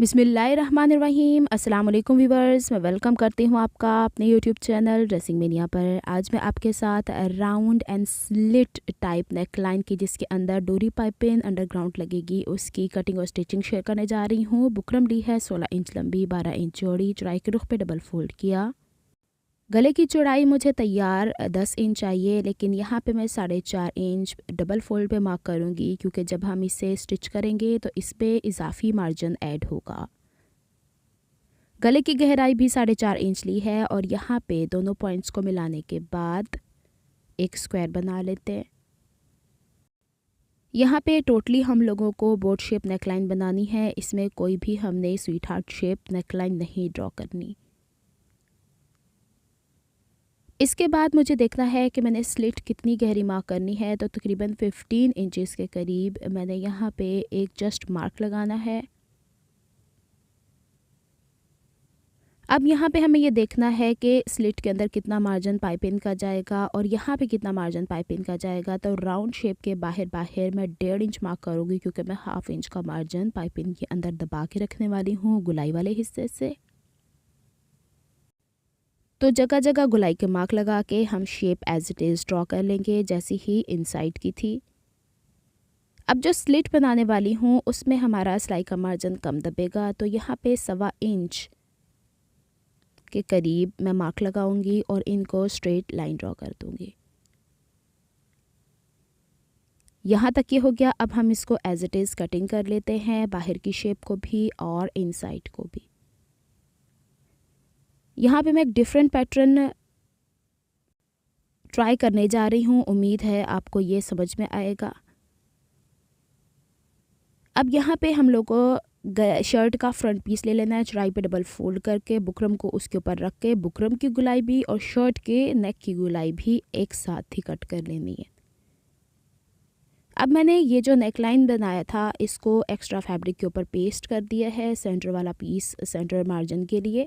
बिस्मिल्लाहिर्रहमानिर्रहीम। अस्सलाम वालेकुम व्यूवर्स, मैं वेलकम करती हूँ आपका अपने यूट्यूब चैनल ड्रेसिंग मेनिया पर। आज मैं आपके साथ round and slit type neck line की जिसके अंदर डोरी पाइपिंग अंडरग्राउंड लगेगी उसकी कटिंग और स्टिचिंग शेयर करने जा रही हूँ। बुकरम ली है 16 इंच लंबी, 12 इंच चौड़ी। चौड़ाई के रुख पे डबल फोल्ड किया। गले की चौड़ाई मुझे तैयार 10 इंच चाहिए, लेकिन यहाँ पे मैं 4.5 इंच डबल फोल्ड पे मार्क करूँगी क्योंकि जब हम इसे स्टिच करेंगे तो इस पे इजाफी मार्जिन ऐड होगा। गले की गहराई भी 4.5 इंच ली है और यहाँ पे दोनों पॉइंट्स को मिलाने के बाद एक स्क्वायर बना लेते हैं। यहाँ पे टोटली हम लोगों को बोट शेप नेकलाइन बनानी है, इसमें कोई भी हमने स्वीट हार्ट शेप नेकलाइन नहीं ड्रॉ करनी। इसके बाद मुझे देखना है कि मैंने स्लिट कितनी गहरी मार्क करनी है, तो तकरीबन 15 इंचेस के करीब मैंने यहाँ पे एक जस्ट मार्क लगाना है। अब यहाँ पे हमें ये देखना है कि स्लिट के अंदर कितना मार्जिन पाइपिंग का जाएगा और यहाँ पे कितना मार्जिन पाइपिंग का जाएगा। तो राउंड शेप के बाहर मैं 1.5 इंच मार्क करूँगी क्योंकि मैं हाफ इंच का मार्जिन पाइपिंग के अंदर दबा के रखने वाली हूँ गुलाई वाले हिस्से से। तो जगह जगह गुलाई के मार्क लगा के हम shape as it is draw कर लेंगे जैसी ही इनसाइड की थी। अब जो स्लिट बनाने वाली हूँ उसमें हमारा सिलाई का मार्जिन कम दबेगा, तो यहाँ पे 1.25 इंच के करीब मैं मार्क लगाऊंगी और इनको स्ट्रेट लाइन ड्रॉ कर दूंगी। यहाँ तक ये हो गया। अब हम इसको एज इट इज़ कटिंग कर लेते हैं, बाहर की शेप को भी और इनसाइड को भी। यहाँ पे मैं एक डिफरेंट पैटर्न ट्राई करने जा रही हूँ, उम्मीद है आपको ये समझ में आएगा। अब यहाँ पे हम लोग को शर्ट का फ्रंट पीस ले लेना है, चौड़ाई पे डबल फोल्ड करके बुकरम को उसके ऊपर रख के बुकरम की गुलाई भी और शर्ट के नेक की गुलाई भी एक साथ ही कट कर लेनी है। अब मैंने ये जो नेकलाइन बनाया था इसको एक्स्ट्रा फैब्रिक के ऊपर पेस्ट कर दिया है, सेंटर वाला पीस सेंटर मार्जिन के लिए।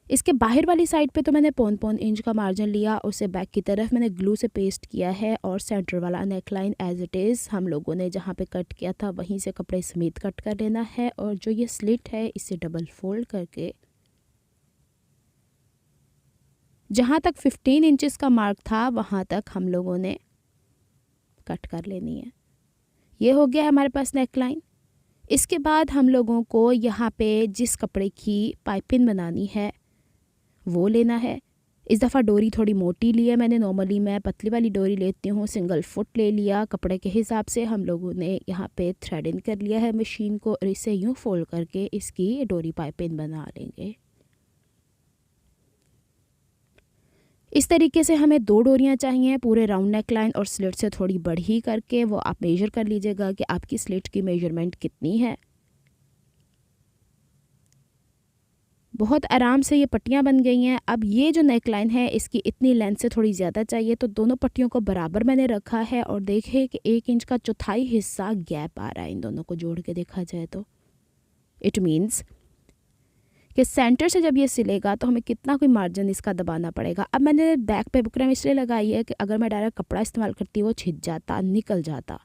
इसके बाहर वाली साइड पे तो मैंने 0.5 इंच का मार्जिन लिया, उसे बैक की तरफ मैंने ग्लू से पेस्ट किया है और सेंटर वाला नेकलाइन एज इट इज़ हम लोगों ने जहाँ पे कट किया था वहीं से कपड़े समेत कट कर लेना है। और जो ये स्लिट है इसे डबल फोल्ड करके जहाँ तक 15 इंचेस का मार्क था वहाँ तक हम लोगों ने कट कर लेनी है। ये हो गया हमारे पास नेकलाइन। इसके बाद हम लोगों को यहाँ पे जिस कपड़े की पाइपिंग बनानी है वो लेना है। इस दफ़ा डोरी थोड़ी मोटी ली है मैंने, नॉर्मली मैं पतली वाली डोरी लेती हूँ, सिंगल फुट ले लिया। कपड़े के हिसाब से हम लोगों ने यहाँ पे थ्रेडिंग कर लिया है मशीन को और इसे यूँ फोल्ड करके इसकी डोरी पाइपिंग बना लेंगे। इस तरीके से हमें 2 डोरियाँ चाहिए पूरे राउंड नेक लाइन और स्लिट से थोड़ी बढ़ी करके। वो आप मेजर कर लीजिएगा कि आपकी स्लिट की मेजरमेंट कितनी है। बहुत आराम से ये पट्टियाँ बन गई हैं। अब ये जो नेकलाइन है इसकी इतनी लेंथ से थोड़ी ज़्यादा चाहिए, तो दोनों पट्टियों को बराबर मैंने रखा है और देखें कि 1 इंच का चौथाई हिस्सा गैप आ रहा है। इन दोनों को जोड़ के देखा जाए तो इट मीन्स कि सेंटर से जब ये सिलेगा तो हमें कितना कोई मार्जिन इसका दबाना पड़ेगा। अब मैंने बैक पे बुकरम इसलिए लगाई है कि अगर मैं डायरेक्ट कपड़ा इस्तेमाल करती वो छिद जाता, निकल जाता।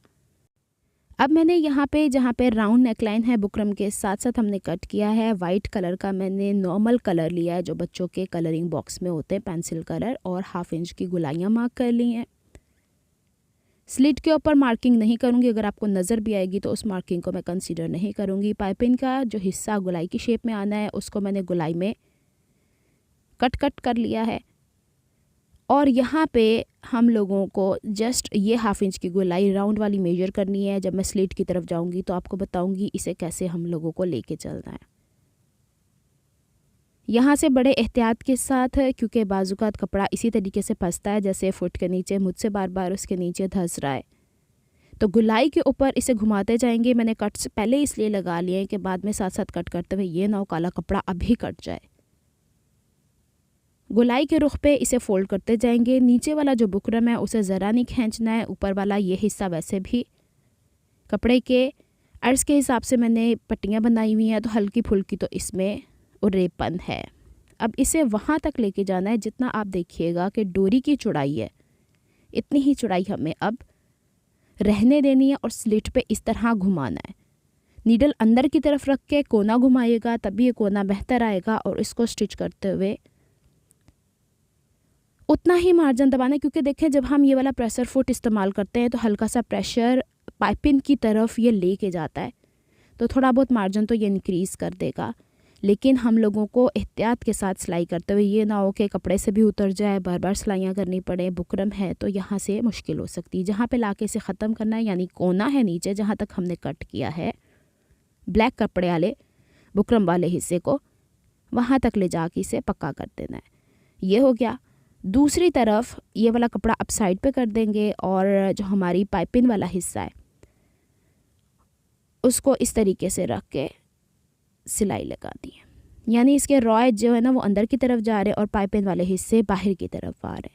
अब मैंने यहाँ पे जहाँ पे राउंड नेकलाइन है बुकरम के साथ साथ हमने कट किया है वाइट कलर का। मैंने नॉर्मल कलर लिया है जो बच्चों के कलरिंग बॉक्स में होते हैं, पेंसिल कलर, और हाफ इंच की गुलाइयाँ मार्क कर ली हैं। स्लिट के ऊपर मार्किंग नहीं करूँगी, अगर आपको नज़र भी आएगी तो उस मार्किंग को मैं कंसीडर नहीं करूँगी। पाइपिंग का जो हिस्सा गुलाई की शेप में आना है उसको मैंने गुलाई में कट कर लिया है और यहाँ पे हम लोगों को जस्ट ये हाफ इंच की गुलाई राउंड वाली मेजर करनी है। जब मैं स्लिट की तरफ जाऊँगी तो आपको बताऊँगी इसे कैसे हम लोगों को लेके चलना है। यहाँ से बड़े एहतियात के साथ, क्योंकि बाजुकात कपड़ा इसी तरीके से फंसता है जैसे फुट के नीचे मुझसे बार बार उसके नीचे धंस रहा है, तो गुलाई के ऊपर इसे घुमाते जाएंगे। मैंने कट से पहले इसलिए लगा लिए हैं कि बाद में साथ साथ कट करते हुए ये ना हो काला कपड़ा अभी कट जाए। गुलाई के रुख पे इसे फोल्ड करते जाएंगे। नीचे वाला जो बुकरम है उसे ज़रा नहीं खींचना है, ऊपर वाला ये हिस्सा वैसे भी कपड़े के अर्ज़ के हिसाब से मैंने पट्टियाँ बनाई हुई हैं, तो हल्की फुल्की तो इसमें उरेपन है। अब इसे वहाँ तक लेके जाना है जितना आप देखिएगा कि डोरी की चौड़ाई है, इतनी ही चौड़ाई हमें अब रहने देनी है और स्लिट पे इस तरह घुमाना है। नीडल अंदर की तरफ रख के कोना घुमाइएगा, तभी ये कोना बेहतर आएगा। और इसको स्टिच करते हुए उतना ही मार्जिन दबाना, क्योंकि देखें जब हम ये वाला प्रेशर फुट इस्तेमाल करते हैं तो हल्का सा प्रेशर पाइपिंग की तरफ ये लेके जाता है, तो थोड़ा बहुत मार्जिन तो ये इंक्रीज़ कर देगा। लेकिन हम लोगों को एहतियात के साथ सिलाई करते हुए, ये ना हो कि कपड़े से भी उतर जाए, बार बार सिलाइयाँ करनी पड़े। बुकरम है तो यहाँ से मुश्किल हो सकती है। जहाँ पे लाके इसे ख़त्म करना है, यानी कोना है नीचे जहाँ तक हमने कट किया है ब्लैक कपड़े वाले बुकरम वाले हिस्से को, वहाँ तक ले जाके इसे पक्का कर देना है। ये हो गया। दूसरी तरफ ये वाला कपड़ा अप साइड पे कर देंगे और जो हमारी पाइपिंग वाला हिस्सा है उसको इस तरीके से रख के सिलाई लगा दी है, यानी इसके रॉय जो है ना वो अंदर की तरफ जा रहे हैं और पाइपिंग वाले हिस्से बाहर की तरफ आ रहे हैं।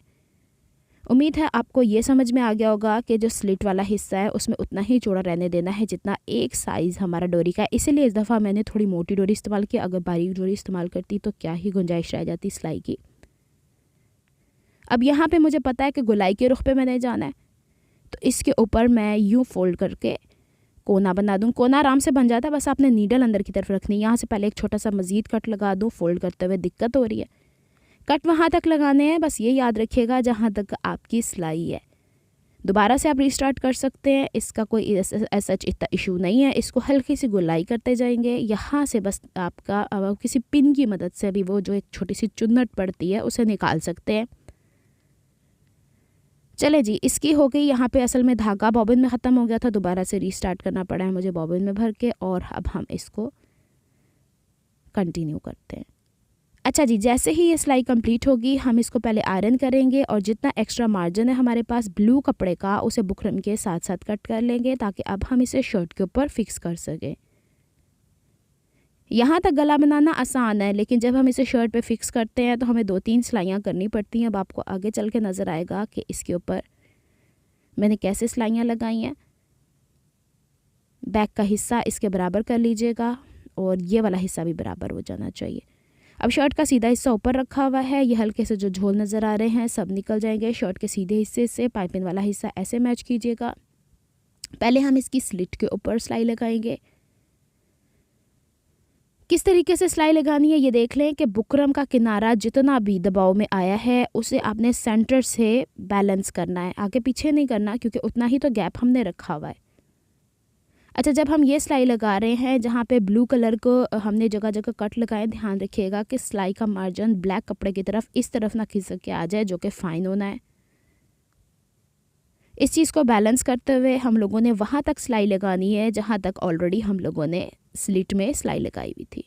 उम्मीद है आपको ये समझ में आ गया होगा कि जो स्लिट वाला हिस्सा है उसमें उतना ही चौड़ा रहने देना है जितना एक साइज़ हमारा डोरी का है। इसीलिए इस दफ़ा मैंने थोड़ी मोटी डोरी इस्तेमाल की। अगर बारीक डोरी इस्तेमाल करती तो क्या ही गुंजाइश रह जाती सिलाई की। अब यहाँ पे मुझे पता है कि गोलाई के रुख पे मैंने जाना है, तो इसके ऊपर मैं यूँ फोल्ड करके कोना बना दूँ। कोना आराम से बन जाता है, बस आपने नीडल अंदर की तरफ रखनी है। यहाँ से पहले एक छोटा सा मज़ीद कट लगा दूँ। फोल्ड करते हुए दिक्कत हो रही है, कट वहाँ तक लगाने हैं, बस ये याद रखिएगा जहाँ तक आपकी सिलाई है। दोबारा से आप रिस्टार्ट कर सकते हैं, इसका कोई ऐसा इतना इशू नहीं है। इसको हल्की सी गोलाई करते जाएंगे। यहाँ से बस आपका किसी पिन की मदद से भी वो जो एक छोटी सी चुन्नट पड़ती है उसे निकाल सकते हैं। चले जी, इसकी हो गई। यहाँ पे असल में धागा बॉबिन में ख़त्म हो गया था, दोबारा से रीस्टार्ट करना पड़ा है मुझे बॉबिन में भर के। और अब हम इसको कंटिन्यू करते हैं। अच्छा जी, जैसे ही ये सिलाई कंप्लीट होगी हम इसको पहले आयरन करेंगे और जितना एक्स्ट्रा मार्जिन है हमारे पास ब्लू कपड़े का उसे बुकरम के साथ साथ कट कर लेंगे, ताकि अब हम इसे शर्ट के ऊपर फिक्स कर सकें। यहाँ तक गला बनाना आसान है, लेकिन जब हम इसे शर्ट पे फिक्स करते हैं तो हमें 2-3 सिलाइयाँ करनी पड़ती हैं। अब आपको आगे चल के नज़र आएगा कि इसके ऊपर मैंने कैसे सिलाइयाँ लगाई हैं। बैक का हिस्सा इसके बराबर कर लीजिएगा और ये वाला हिस्सा भी बराबर हो जाना चाहिए। अब शर्ट का सीधा हिस्सा ऊपर रखा हुआ है, ये हल्के से जो झोल नज़र आ रहे हैं सब निकल जाएंगे। शर्ट के सीधे हिस्से से पाइपिंग वाला हिस्सा ऐसे मैच कीजिएगा। पहले हम इसकी स्लिट के ऊपर सिलाई लगाएंगे। किस तरीके से सिलाई लगानी है ये देख लें कि बुकरम का किनारा जितना भी दबाव में आया है उसे आपने सेंटर से बैलेंस करना है, आगे पीछे नहीं करना, क्योंकि उतना ही तो गैप हमने रखा हुआ है। अच्छा, जब हम ये सिलाई लगा रहे हैं जहाँ पे ब्लू कलर को हमने जगह जगह कट लगाए, ध्यान रखिएगा कि सिलाई का मार्जिन ब्लैक कपड़े की तरफ इस तरफ ना खिसक के आ जाए, जो कि फ़ाइन होना है। इस चीज़ को बैलेंस करते हुए हम लोगों ने वहाँ तक सिलाई लगानी है जहाँ तक ऑलरेडी हम लोगों ने स्लिट में सिलाई लगाई हुई थी।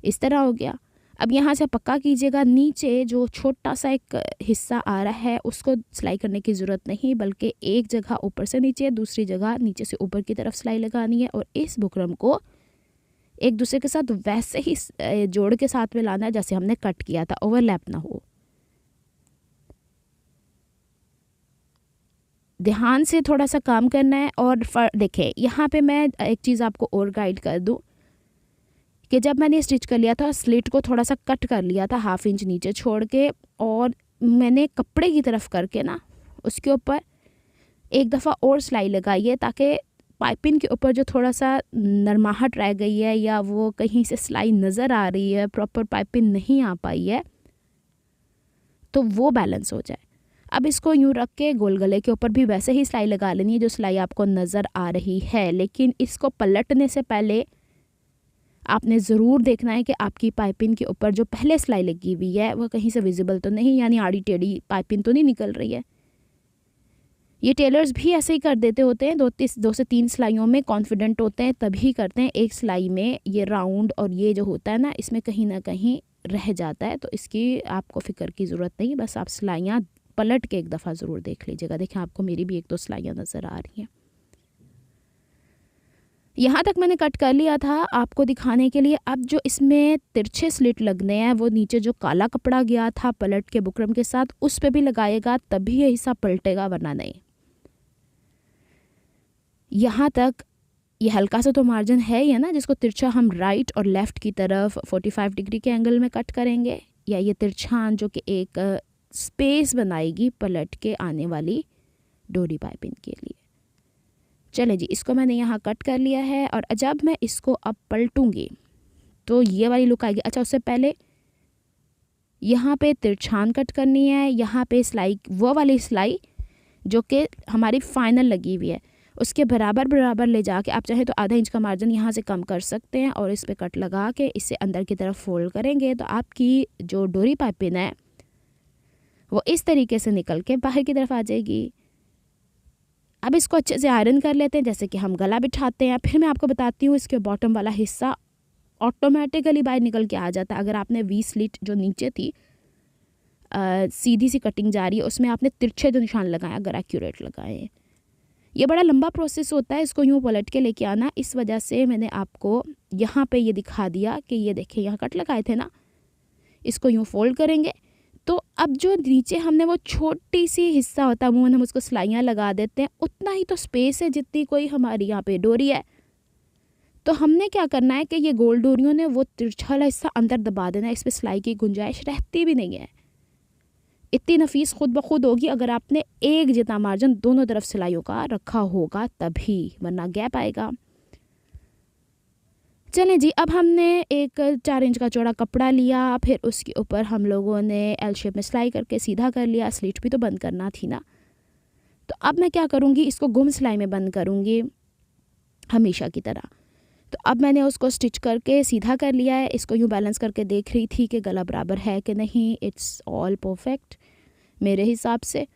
इस तरह हो गया। अब यहाँ से पक्का कीजिएगा, नीचे जो छोटा सा एक हिस्सा आ रहा है उसको सिलाई करने की ज़रूरत नहीं, बल्कि एक जगह ऊपर से नीचे, दूसरी जगह नीचे से ऊपर की तरफ सिलाई लगानी है। और इस बुकरम को एक दूसरे के साथ वैसे ही जोड़ के साथ में लाना है जैसे हमने कट किया था, ओवरलैप ना हो। ध्यान से थोड़ा सा काम करना है। और देखें यहाँ पे मैं एक चीज़ आपको और गाइड कर दूँ कि जब मैंने स्टिच कर लिया था स्लिट को थोड़ा सा कट कर लिया था 1/2 इंच नीचे छोड़ के, और मैंने कपड़े की तरफ करके ना उसके ऊपर एक दफ़ा और सिलाई लगाई है, ताकि पाइपिंग के ऊपर जो थोड़ा सा नरमाहट रह गई है या वो कहीं से सिलाई नज़र आ रही है, प्रॉपर पाइपिंग नहीं आ पाई है, तो वो बैलेंस हो जाए। अब इसको यूँ रख के गोल गले के ऊपर भी वैसे ही सिलाई लगा लेनी है जो सिलाई आपको नज़र आ रही है, लेकिन इसको पलटने से पहले आपने ज़रूर देखना है कि आपकी पाइपिंग के ऊपर जो पहले सिलाई लगी हुई है वह कहीं से विजिबल तो नहीं, यानी आड़ी टेढ़ी पाइपिंग तो नहीं निकल रही है। ये टेलर्स भी ऐसे ही कर देते होते हैं, 2 से 3 सिलाइयों में कॉन्फिडेंट होते हैं तभी करते हैं। एक सिलाई में ये राउंड और ये जो होता है ना, इसमें कहीं ना कहीं रह जाता है, तो इसकी आपको फ़िक्र की ज़रूरत नहीं। बस आप सिलाइयाँ पलट के एक दफ़ा ज़रूर देख लीजिएगा। देखें, आपको मेरी भी 1-2 सिलाइयाँ नज़र आ रही हैं। यहाँ तक मैंने कट कर लिया था आपको दिखाने के लिए। अब जो इसमें तिरछे स्लिट लगने हैं वो नीचे जो काला कपड़ा गया था पलट के बुकरम के साथ उस पे भी लगाएगा, तभी ये हिस्सा पलटेगा, वरना नहीं। यहाँ तक ये हल्का सा तो मार्जिन है ही है ना, जिसको तिरछा हम राइट और लेफ़्ट की तरफ 45 डिग्री के एंगल में कट करेंगे, या ये तिरछान जो कि एक स्पेस बनाएगी पलट के आने वाली डोरी पाइपिंग के लिए। चले जी, इसको मैंने यहाँ कट कर लिया है और जब मैं इसको अब पलटूँगी तो ये वाली लुक आएगी। अच्छा, उससे पहले यहाँ पे तिरछान कट करनी है, यहाँ पे सिलाई वो वाली सिलाई जो कि हमारी फाइनल लगी हुई है उसके बराबर बराबर ले जाके आप चाहे तो आधा इंच का मार्जिन यहाँ से कम कर सकते हैं और इस पे कट लगा के इसे अंदर की तरफ फोल्ड करेंगे तो आपकी जो डोरी पाइपिंग है वो इस तरीके से निकल के बाहर की तरफ आ जाएगी। अब इसको अच्छे से आयरन कर लेते हैं जैसे कि हम गला बिठाते हैं। फिर मैं आपको बताती हूँ इसके बॉटम वाला हिस्सा ऑटोमेटिकली बाहर निकल के आ जाता है। अगर आपने वी स्लिट जो नीचे थी सीधी सी कटिंग जा रही है उसमें आपने तिरछे जो निशान लगाए अगर एक्यूरेट लगाए। ये बड़ा लंबा प्रोसेस होता है, इसको यूँ पलट के लेके आना। इस वजह से मैंने आपको यहाँ पे ये दिखा दिया कि ये देखिए यहाँ कट लगाए थे ना, इसको यूँ फोल्ड करेंगे तो अब जो नीचे हमने वो छोटी सी हिस्सा होता है अमूमन हम उसको सिलाइयाँ लगा देते हैं, उतना ही तो स्पेस है जितनी कोई हमारी यहाँ पे डोरी है। तो हमने क्या करना है कि ये गोल डोरियों ने वो तिरछा वाला हिस्सा अंदर दबा देना है, इस पर सिलाई की गुंजाइश रहती भी नहीं है। इतनी नफीस खुद ब खुद होगी अगर आपने एक जितना मार्जिन दोनों तरफ सिलाइयों का रखा होगा तभी, वरना गैप आएगा। चलें जी, अब हमने एक 4 इंच का चौड़ा कपड़ा लिया, फिर उसके ऊपर हम लोगों ने एल शेप में सिलाई करके सीधा कर लिया। स्लिट भी तो बंद करना थी ना। तो अब मैं क्या करूँगी, इसको गुम सिलाई में बंद करूँगी हमेशा की तरह। तो अब मैंने उसको स्टिच करके सीधा कर लिया है। इसको यूँ बैलेंस करके देख रही थी कि गला बराबर है कि नहीं। इट्स ऑल परफेक्ट मेरे हिसाब से।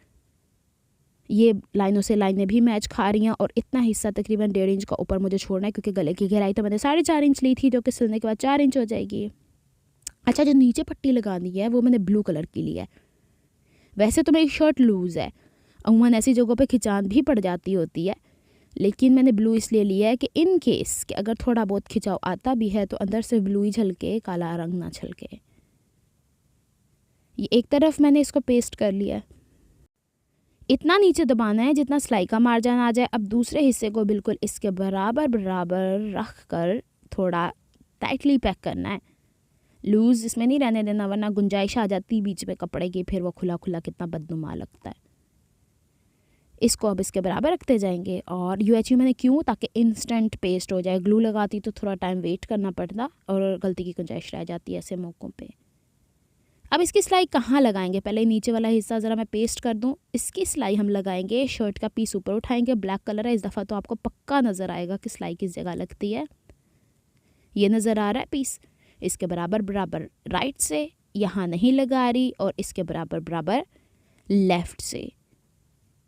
ये लाइनों से लाइनें भी मैच खा रही हैं और इतना हिस्सा तकरीबन 1.5 इंच का ऊपर मुझे छोड़ना है क्योंकि गले की गहराई तो मैंने 4.5 इंच ली थी जो कि सिलने के बाद 4 इंच हो जाएगी। अच्छा, जो नीचे पट्टी लगानी है वो मैंने ब्लू कलर की ली है। वैसे तो मेरी शर्ट लूज़ है, अमूमन ऐसी जगहों पे खिंचान भी पड़ जाती होती है, लेकिन मैंने ब्लू इसलिए लिया है कि इन केस कि अगर थोड़ा बहुत खिंचाव आता भी है तो अंदर से ब्लू ही झलके, काला रंग ना छलके। ये एक तरफ मैंने इसको पेस्ट कर लिया। इतना नीचे दबाना है जितना सिलाई का मार्जिन आ जाए। अब दूसरे हिस्से को बिल्कुल इसके बराबर बराबर रख कर थोड़ा टाइटली पैक करना है। लूज़ इसमें नहीं रहने देना वरना गुंजाइश आ जाती बीच में कपड़े की, फिर वो खुला खुला कितना बदनुमा लगता है। इसको अब इसके बराबर रखते जाएंगे और UHU मैंने क्यों, ताकि इंस्टेंट पेस्ट हो जाए। ग्लू लगाती तो थोड़ा टाइम वेट करना पड़ता और गलती की गुंजाइश रह जाती है ऐसे मौक़ों पे। अब इसकी सिलाई कहाँ लगाएंगे, पहले नीचे वाला हिस्सा ज़रा मैं पेस्ट कर दूँ। इसकी सिलाई हम लगाएंगे, शर्ट का पीस ऊपर उठाएंगे। ब्लैक कलर है इस दफ़ा तो आपको पक्का नज़र आएगा कि सिलाई किस जगह लगती है। ये नज़र आ रहा है पीस, इसके बराबर बराबर राइट से यहाँ नहीं लगा रही और इसके बराबर बराबर लेफ़्ट से।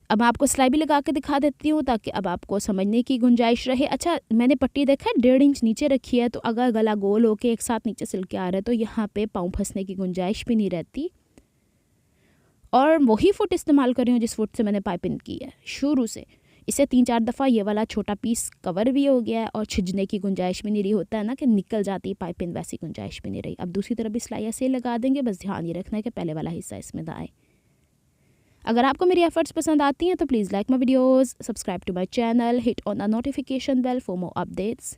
अब मैं आपको सिलाई भी लगा के दिखा देती हूँ ताकि अब आपको समझने की गुंजाइश रहे। अच्छा, मैंने पट्टी देखा है 1.5 इंच नीचे रखी है, तो अगर गला गोल होके एक साथ नीचे सिल के आ रहा है तो यहाँ पे पाँव फंसने की गुंजाइश भी नहीं रहती। और वही फुट इस्तेमाल कर रही हूँ जिस फुट से मैंने पाइपिंग की है शुरू से। इसे 3-4 दफ़ा ये वाला छोटा पीस कवर भी हो गया है और छिजने की गुंजाइश भी नहीं रही। होता है ना कि निकल जाती है पाइपिंग, वैसी गुंजाइश भी नहीं रही। अब दूसरी तरफ भी सिलाई ऐसे लगा देंगे, बस ध्यान ये रखना है कि पहले वाला हिस्सा इसमें ना आए। अगर आपको मेरी एफर्ट्स पसंद आती हैं तो please like my videos, subscribe to my channel, hit on the notification bell for more updates.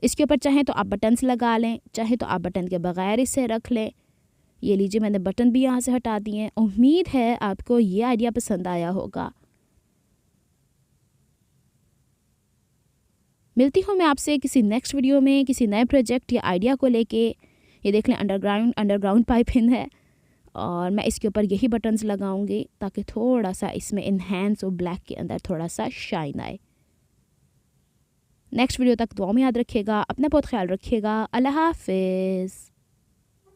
इसके ऊपर चाहें तो आप बटन्स लगा लें, चाहे तो आप बटन के बगैर इसे रख लें। ये लीजिए, मैंने बटन भी यहाँ से हटा दिए हैं। उम्मीद है आपको ये आइडिया पसंद आया होगा। मिलती हूँ मैं आपसे किसी नेक्स्ट वीडियो में किसी नए प्रोजेक्ट या आइडिया को लेके। ये देख लें अंडरग्राउंड पाइपिंग है और मैं इसके ऊपर यही बटन्स लगाऊंगी ताकि थोड़ा सा इसमें इन्हेंस और ब्लैक के अंदर थोड़ा सा शाइन आए। नेक्स्ट वीडियो तक दुआ में याद रखिएगा, अपना बहुत ख्याल रखिएगा। अल्लाह हाफिज़।